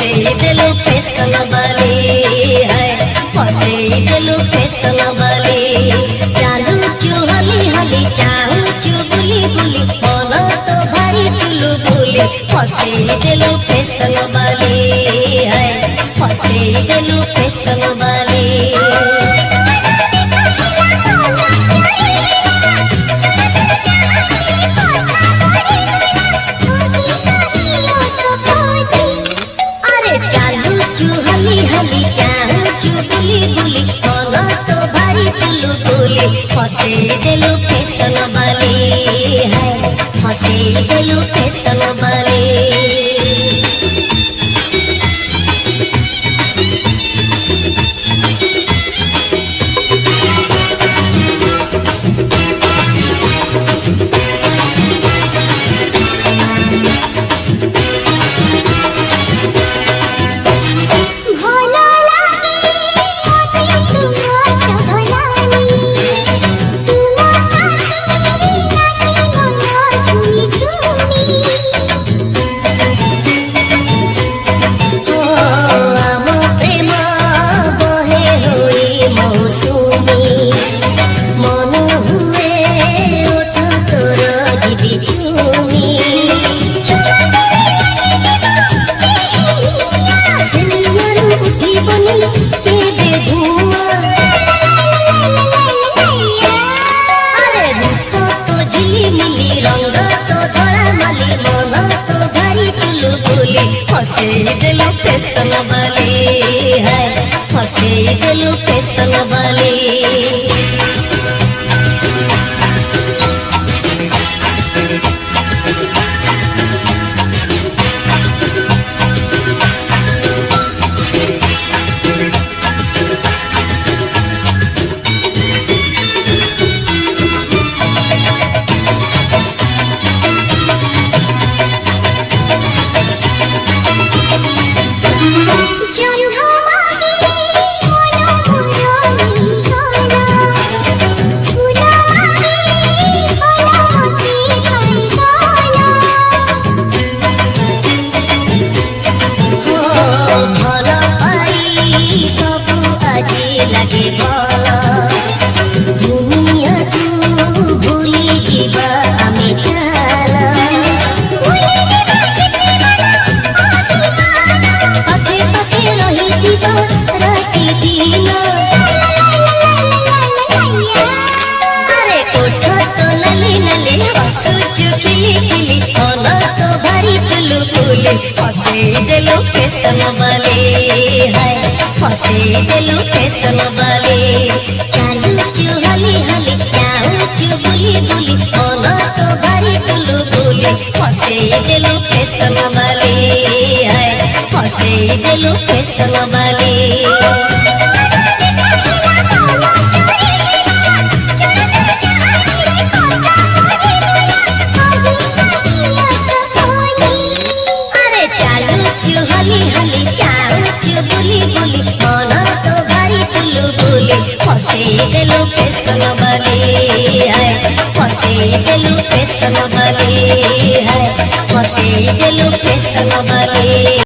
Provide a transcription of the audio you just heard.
फसेई देलु फैशन वाली है, फसेई देलु फैशन वाली। चालू चू हली हली चाहू चू बुली बुली बोलो तो भारी चुलू बुली, फसेई देलु फैशन वाली है, फसेई देलु फैशन वाली। फसेई देलु फैशन वाली है, फसेई देलु फैशन वाली। फसेई देलु फैशन वाली है, फसेई देलु फैशन वाली। लगे बोलो दुनिया तू भूली जीवा आमी चला, पथे पथे रही जीवा राती जीना। अरे उठो तो नली नली हसू चुकिली किली ओला तो भारी चुलू बुली, फसेई देलु फैशन वाली है, फसेई देलु फैशन वाली। चालू चू हली हली चाहू चू बुली बुली बोलो तो भारी चुलू बुली, फसेई देलु फैशन वाली है, फसेई देलु फैशन वाली। फसेई देलु फैशन वाली है, फसेई देलु फैशन वाली है, फसेई देलु फैशन वाली।